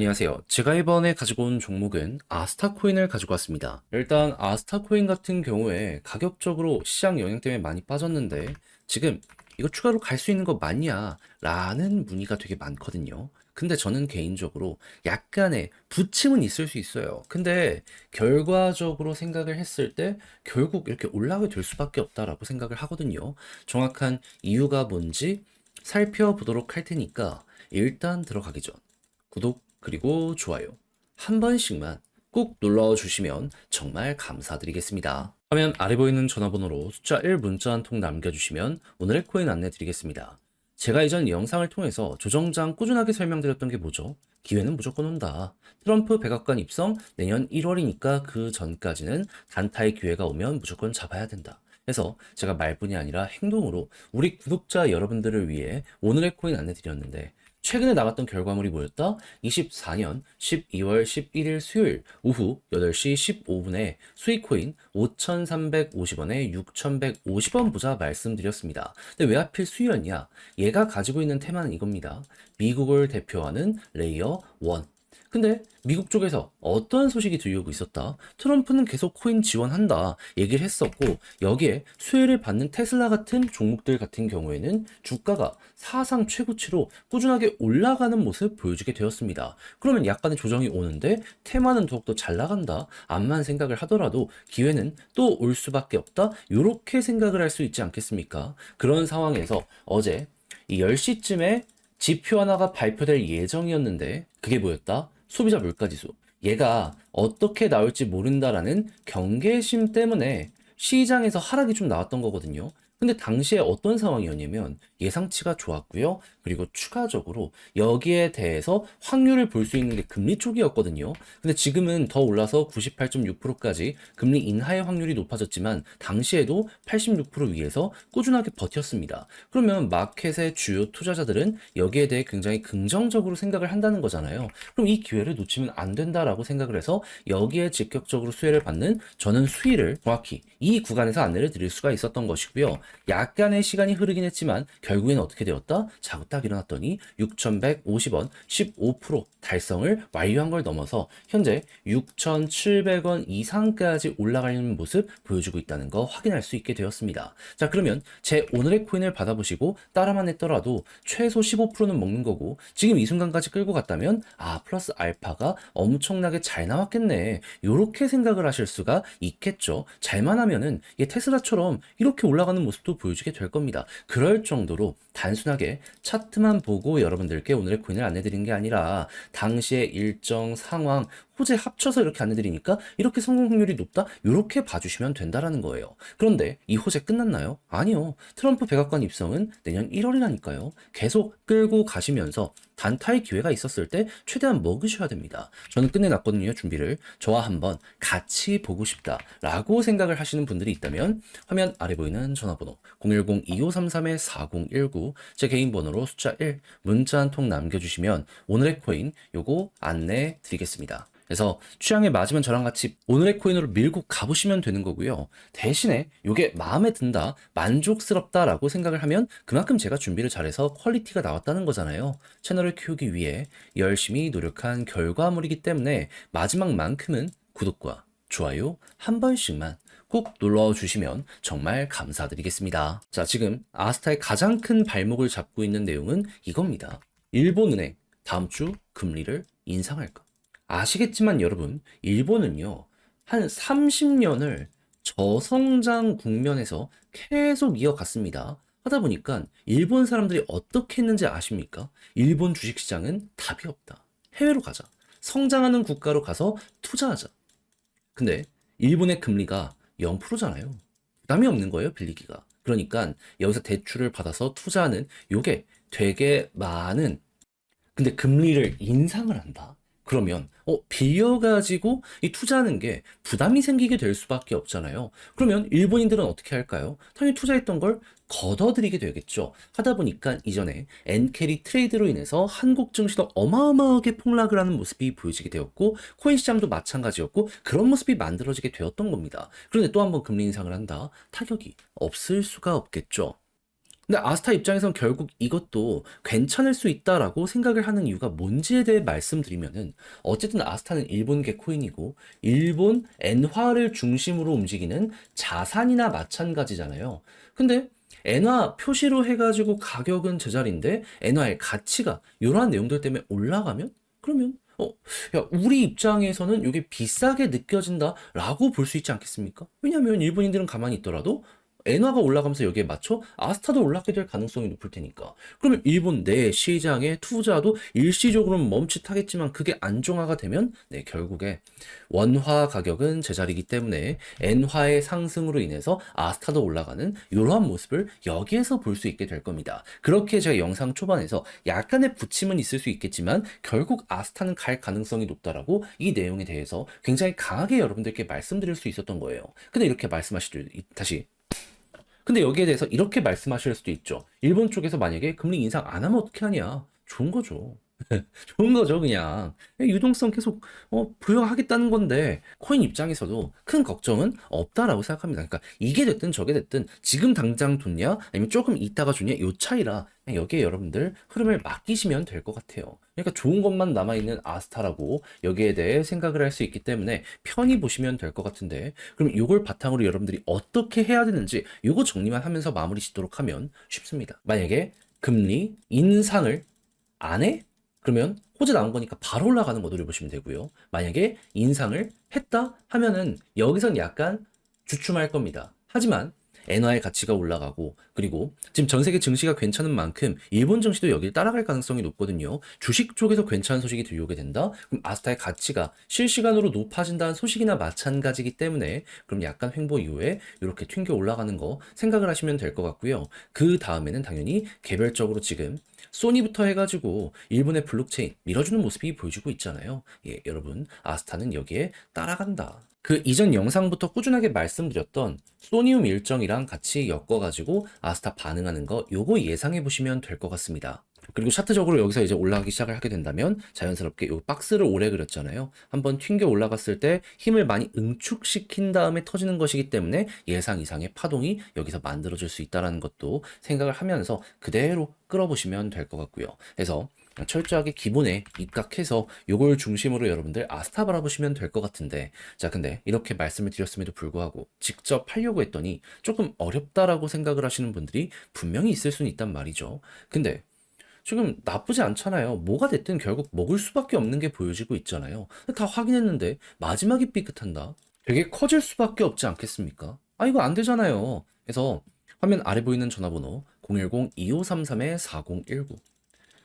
안녕하세요. 제가 이번에 가지고 온 종목은 아스타코인을 가지고 왔습니다. 일단 아스타코인 같은 경우에 가격적으로 시장 영향 때문에 많이 빠졌는데 지금 이거 추가로 갈 수 있는 거 맞냐? 라는 문의가 되게 많거든요. 근데 저는 개인적으로 약간의 부침은 있을 수 있어요. 근데 결과적으로 생각을 했을 때 결국 이렇게 올라가게 될 수밖에 없다라고 생각을 하거든요. 정확한 이유가 뭔지 살펴보도록 할 테니까 일단 들어가기 전 구독 그리고 좋아요 한 번씩만 꼭 눌러주시면 정말 감사드리겠습니다. 화면 아래 보이는 전화번호로 숫자 1 문자 한 통 남겨주시면 오늘의 코인 안내 드리겠습니다. 제가 이전 영상을 통해서 조정장 꾸준하게 설명드렸던 게 뭐죠? 기회는 무조건 온다. 트럼프 백악관 입성 내년 1월이니까 그 전까지는 단타의 기회가 오면 무조건 잡아야 된다. 그래서 제가 말뿐이 아니라 행동으로 우리 구독자 여러분들을 위해 오늘의 코인 안내 드렸는데 최근에 나갔던 결과물이 뭐였다? 24년 12월 11일 수요일 오후 8시 15분에 수익코인 5,350원에 6,150원 보자 말씀드렸습니다. 근데 왜 하필 수요였냐? 얘가 가지고 있는 테마는 이겁니다. 미국을 대표하는 레이어 1. 근데 미국 쪽에서 어떤 소식이 들려오고 있었다? 트럼프는 계속 코인 지원한다 얘기를 했었고 여기에 수혜를 받는 테슬라 같은 종목들 같은 경우에는 주가가 사상 최고치로 꾸준하게 올라가는 모습 보여주게 되었습니다. 그러면 약간의 조정이 오는데 테마는 더욱더 잘 나간다 암만 생각을 하더라도 기회는 또 올 수밖에 없다 이렇게 생각을 할 수 있지 않겠습니까? 그런 상황에서 어제 이 10시쯤에 지표 하나가 발표될 예정이었는데 그게 뭐였다? 소비자 물가지수. 얘가 어떻게 나올지 모른다라는 경계심 때문에 시장에서 하락이 좀 나왔던 거거든요. 근데 당시에 어떤 상황이었냐면 예상치가 좋았고요. 그리고 추가적으로 여기에 대해서 확률을 볼 수 있는 게 금리 쪽이었거든요. 근데 지금은 더 올라서 98.6%까지 금리 인하의 확률이 높아졌지만 당시에도 86% 위에서 꾸준하게 버텼습니다. 그러면 마켓의 주요 투자자들은 여기에 대해 굉장히 긍정적으로 생각을 한다는 거잖아요. 그럼 이 기회를 놓치면 안 된다라고 생각을 해서 여기에 직접적으로 수혜를 받는 저는 수위를 정확히 이 구간에서 안내를 드릴 수가 있었던 것이고요. 약간의 시간이 흐르긴 했지만 결국에는 어떻게 되었다? 자고 딱 일어났더니 6,150원 15% 달성을 완료한 걸 넘어서 현재 6,700원 이상까지 올라가는 모습 보여주고 있다는 거 확인할 수 있게 되었습니다. 자, 그러면 제 오늘의 코인을 받아보시고 따라만 했더라도 최소 15%는 먹는 거고 지금 이 순간까지 끌고 갔다면 플러스 알파가 엄청나게 잘 나왔겠네. 요렇게 생각을 하실 수가 있겠죠. 잘만 하면은 테슬라처럼 이렇게 올라가는 모습도 보여주게 될 겁니다. 그럴 정도로 단순하게 차트만 보고 여러분들께 오늘의 코인을 안내드린 게 아니라 당시의 일정 상황 호재 합쳐서 이렇게 안내드리니까 이렇게 성공 확률이 높다? 이렇게 봐주시면 된다라는 거예요. 그런데 이 호재 끝났나요? 아니요. 트럼프 백악관 입성은 내년 1월이라니까요. 계속 끌고 가시면서 단타의 기회가 있었을 때 최대한 먹으셔야 됩니다. 저는 끝내놨거든요, 준비를. 저와 한번 같이 보고 싶다라고 생각을 하시는 분들이 있다면 화면 아래 보이는 전화번호 010-2533-4019 제 개인 번호로 숫자 1 문자 한 통 남겨주시면 오늘의 코인 요거 안내 드리겠습니다. 그래서 취향에 맞으면 저랑 같이 오늘의 코인으로 밀고 가보시면 되는 거고요. 대신에 이게 마음에 든다, 만족스럽다라고 생각을 하면 그만큼 제가 준비를 잘해서 퀄리티가 나왔다는 거잖아요. 채널을 키우기 위해 열심히 노력한 결과물이기 때문에 마지막만큼은 구독과 좋아요 한 번씩만 꼭 눌러 주시면 정말 감사드리겠습니다. 자, 지금 아스타의 가장 큰 발목을 잡고 있는 내용은 이겁니다. 일본은행 다음 주 금리를 인상할까? 아시겠지만 여러분, 일본은요, 한 30년을 저성장 국면에서 계속 이어갔습니다. 하다 보니까 일본 사람들이 어떻게 했는지 아십니까? 일본 주식시장은 답이 없다. 해외로 가자. 성장하는 국가로 가서 투자하자. 근데 일본의 금리가 0%잖아요. 부담이 없는 거예요, 빌리기가. 그러니까 여기서 대출을 받아서 투자하는 요게 되게 많은 근데 금리를 인상을 한다. 그러면 빌려가지고 이 투자하는 게 부담이 생기게 될 수밖에 없잖아요. 그러면 일본인들은 어떻게 할까요? 당연히 투자했던 걸 걷어들이게 되겠죠. 하다 보니까 이전에 엔캐리 트레이드로 인해서 한국 증시도 어마어마하게 폭락을 하는 모습이 보여지게 되었고 코인 시장도 마찬가지였고 그런 모습이 만들어지게 되었던 겁니다. 그런데 또 한 번 금리 인상을 한다. 타격이 없을 수가 없겠죠. 근데 아스타 입장에선 결국 이것도 괜찮을 수 있다라고 생각을 하는 이유가 뭔지에 대해 말씀드리면은 어쨌든 아스타는 일본계 코인이고 일본 엔화를 중심으로 움직이는 자산이나 마찬가지잖아요. 근데 엔화 표시로 해가지고 가격은 제자리인데 엔화의 가치가 이러한 내용들 때문에 올라가면 그러면 야, 우리 입장에서는 이게 비싸게 느껴진다라고 볼 수 있지 않겠습니까? 왜냐하면 일본인들은 가만히 있더라도 엔화가 올라가면서 여기에 맞춰 아스타도 올라가게 될 가능성이 높을 테니까. 그러면 일본 내 시장의 투자도 일시적으로는 멈칫하겠지만 그게 안정화가 되면 결국에 원화 가격은 제자리이기 때문에 엔화의 상승으로 인해서 아스타도 올라가는 이러한 모습을 여기에서 볼 수 있게 될 겁니다. 그렇게 제가 영상 초반에서 약간의 부침은 있을 수 있겠지만 결국 아스타는 갈 가능성이 높다라고 이 내용에 대해서 굉장히 강하게 여러분들께 말씀드릴 수 있었던 거예요. 근데 이렇게 말씀하시죠. 다시. 근데 여기에 대해서 이렇게 말씀하실 수도 있죠. 일본 쪽에서 만약에 금리 인상 안 하면 어떻게 하냐? 좋은 거죠. 좋은 거죠, 그냥. 유동성 계속 부여하겠다는 건데 코인 입장에서도 큰 걱정은 없다라고 생각합니다. 그러니까 이게 됐든 저게 됐든 지금 당장 좋냐 아니면 조금 있다가 좋냐 요 차이라 그냥 여기에 여러분들 흐름을 맡기시면 될 것 같아요. 그러니까 좋은 것만 남아있는 아스타라고 여기에 대해 생각을 할 수 있기 때문에 편히 보시면 될 것 같은데 그럼 이걸 바탕으로 여러분들이 어떻게 해야 되는지 이거 정리만 하면서 마무리 짓도록 하면 쉽습니다. 만약에 금리 인상을 안 해? 그러면 호재 나온 거니까 바로 올라가는 거 노려보시면 되고요. 만약에 인상을 했다 하면은 여기선 약간 주춤할 겁니다. 하지만 엔화의 가치가 올라가고 그리고 지금 전 세계 증시가 괜찮은 만큼 일본 증시도 여기를 따라갈 가능성이 높거든요. 주식 쪽에서 괜찮은 소식이 들려오게 된다? 그럼 아스타의 가치가 실시간으로 높아진다는 소식이나 마찬가지이기 때문에 그럼 약간 횡보 이후에 이렇게 튕겨 올라가는 거 생각을 하시면 될 것 같고요. 그 다음에는 당연히 개별적으로 지금 소니부터 해가지고 일본의 블록체인 밀어주는 모습이 보여주고 있잖아요. 예, 여러분 아스타는 여기에 따라간다. 그 이전 영상부터 꾸준하게 말씀드렸던 소니움 일정이랑 같이 엮어가지고 아스타 반응하는 거 요거 예상해 보시면 될 것 같습니다. 그리고 차트적으로 여기서 이제 올라가기 시작을 하게 된다면 자연스럽게 요 박스를 오래 그렸잖아요. 한번 튕겨 올라갔을 때 힘을 많이 응축시킨 다음에 터지는 것이기 때문에 예상 이상의 파동이 여기서 만들어질 수 있다는 것도 생각을 하면서 그대로 끌어보시면 될 것 같고요. 그래서 철저하게 기본에 입각해서 요걸 중심으로 여러분들 아스타 바라보시면 될 것 같은데 자 근데 이렇게 말씀을 드렸음에도 불구하고 직접 하려고 했더니 조금 어렵다라고 생각을 하시는 분들이 분명히 있을 수는 있단 말이죠. 근데 지금 나쁘지 않잖아요. 뭐가 됐든 결국 먹을 수밖에 없는 게 보여지고 있잖아요. 다 확인했는데 마지막이 삐끗한다. 되게 커질 수밖에 없지 않겠습니까? 아 이거 안 되잖아요. 그래서 화면 아래 보이는 전화번호 010-2533-4019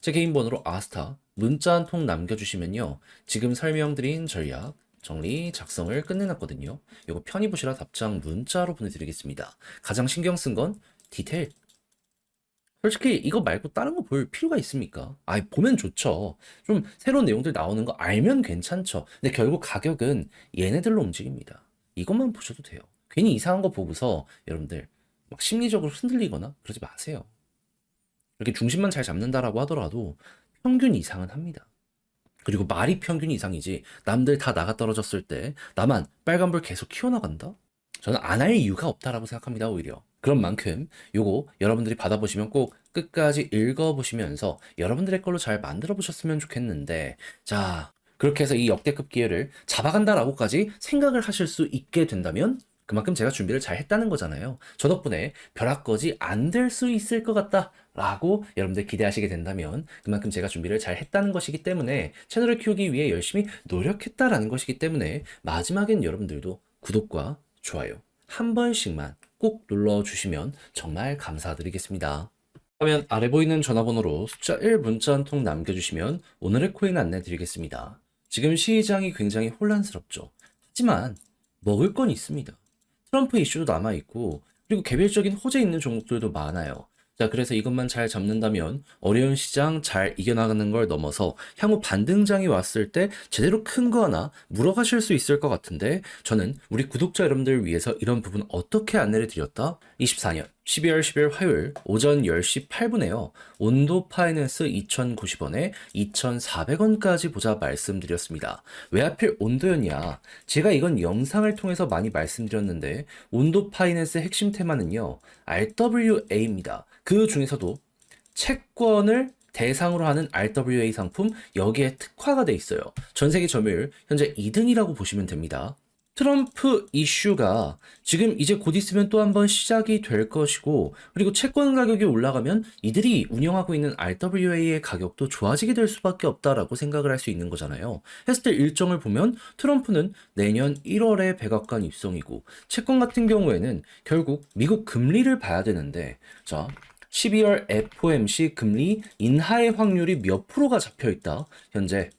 제 개인 번호로 아스타 문자 한 통 남겨주시면요. 지금 설명드린 전략 정리 작성을 끝내놨거든요. 이거 편히 보시라 답장 문자로 보내드리겠습니다. 가장 신경 쓴 건 디테일. 솔직히 이거 말고 다른 거 볼 필요가 있습니까? 아, 보면 좋죠. 좀 새로운 내용들 나오는 거 알면 괜찮죠. 근데 결국 가격은 얘네들로 움직입니다. 이것만 보셔도 돼요. 괜히 이상한 거 보고서 여러분들 막 심리적으로 흔들리거나 그러지 마세요. 이렇게 중심만 잘 잡는다라고 하더라도 평균 이상은 합니다. 그리고 말이 평균 이상이지 남들 다 나가 떨어졌을 때 나만 빨간불 계속 키워나간다? 저는 안 할 이유가 없다라고 생각합니다, 오히려. 그런 만큼 요거 여러분들이 받아보시면 꼭 끝까지 읽어보시면서 여러분들의 걸로 잘 만들어 보셨으면 좋겠는데 자 그렇게 해서 이 역대급 기회를 잡아간다라고까지 생각을 하실 수 있게 된다면 그만큼 제가 준비를 잘 했다는 거잖아요. 저 덕분에 벼락거지 안 될 수 있을 것 같다 라고 여러분들 기대하시게 된다면 그만큼 제가 준비를 잘 했다는 것이기 때문에 채널을 키우기 위해 열심히 노력했다라는 것이기 때문에 마지막엔 여러분들도 구독과 좋아요 한 번씩만 꼭 눌러주시면 정말 감사드리겠습니다. 화면 아래 보이는 전화번호로 숫자 1 문자 한 통 남겨주시면 오늘의 코인 안내 드리겠습니다. 지금 시장이 굉장히 혼란스럽죠. 하지만 먹을 건 있습니다. 트럼프 이슈도 남아있고 그리고 개별적인 호재 있는 종목들도 많아요. 자, 그래서 이것만 잘 잡는다면 어려운 시장 잘 이겨나가는 걸 넘어서 향후 반등장이 왔을 때 제대로 큰 거 하나 물어가실 수 있을 것 같은데 저는 우리 구독자 여러분들 위해서 이런 부분 어떻게 안내를 드렸다? 24년 12월 10일 화요일 오전 10시 8분에요. 온도 파이낸스 2,090원에 2,400원까지 보자 말씀드렸습니다. 왜 하필 온도였냐? 제가 이건 영상을 통해서 많이 말씀드렸는데 온도 파이낸스 핵심 테마는요. RWA입니다. 그 중에서도 채권을 대상으로 하는 RWA 상품 여기에 특화가 돼 있어요. 전 세계 점유율 현재 2등이라고 보시면 됩니다. 트럼프 이슈가 지금 이제 곧 있으면 또 한 번 시작이 될 것이고, 그리고 채권 가격이 올라가면 이들이 운영하고 있는 RWA의 가격도 좋아지게 될 수밖에 없다라고 생각을 할 수 있는 거잖아요. 했을 때 일정을 보면 트럼프는 내년 1월에 백악관 입성이고, 채권 같은 경우에는 결국 미국 금리를 봐야 되는데, 자, 12월 FOMC 금리 인하의 확률이 몇 프로가 잡혀 있다? 현재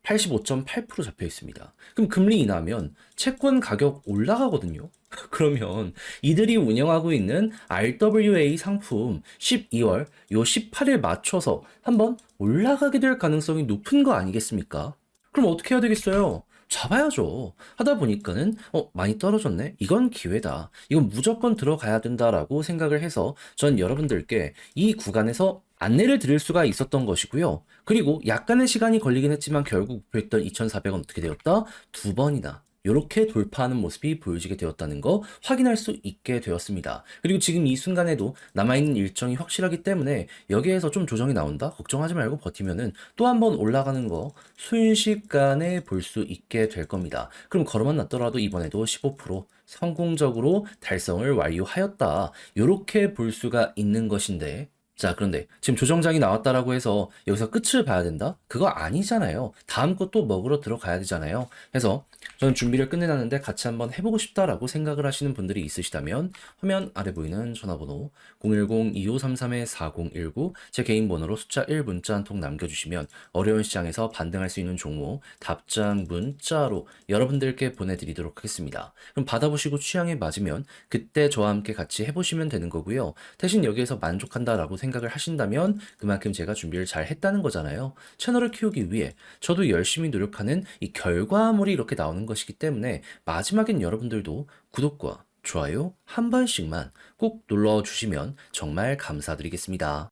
85.8% 잡혀 있습니다. 그럼 금리 인하면 채권 가격 올라가거든요. 그러면 이들이 운영하고 있는 RWA 상품 12월 요 18일 맞춰서 한번 올라가게 될 가능성이 높은 거 아니겠습니까? 그럼 어떻게 해야 되겠어요? 잡아야죠. 하다 보니까는 많이 떨어졌네. 이건 기회다. 이건 무조건 들어가야 된다라고 생각을 해서 전 여러분들께 이 구간에서 안내를 드릴 수가 있었던 것이고요. 그리고 약간의 시간이 걸리긴 했지만 결국 목표했던 2,400원 어떻게 되었다? 두 번이나 이렇게 돌파하는 모습이 보여지게 되었다는 거 확인할 수 있게 되었습니다. 그리고 지금 이 순간에도 남아있는 일정이 확실하기 때문에 여기에서 좀 조정이 나온다? 걱정하지 말고 버티면은 또 한 번 올라가는 거 순식간에 볼 수 있게 될 겁니다. 그럼 걸어만 놨더라도 이번에도 15% 성공적으로 달성을 완료하였다. 이렇게 볼 수가 있는 것인데, 자, 그런데 지금 조정장이 나왔다라고 해서 여기서 끝을 봐야 된다? 그거 아니잖아요. 다음 것도 먹으러 들어가야 되잖아요. 그래서 저는 준비를 끝내놨는데 같이 한번 해보고 싶다라고 생각을 하시는 분들이 있으시다면 화면 아래 보이는 전화번호 010-2533-4019 제 개인 번호로 숫자 1 문자 한 통 남겨주시면 어려운 시장에서 반등할 수 있는 종목 답장 문자로 여러분들께 보내드리도록 하겠습니다. 그럼 받아보시고 취향에 맞으면 그때 저와 함께 같이 해보시면 되는 거고요. 대신 여기에서 만족한다라고 생각을 하신다면 그만큼 제가 준비를 잘 했다는 거잖아요. 채널을 키우기 위해 저도 열심히 노력하는 이 결과물이 이렇게 나오는 것이기 때문에 마지막엔 여러분들도 구독과 좋아요 한 번씩만 꼭 눌러주시면 정말 감사드리겠습니다.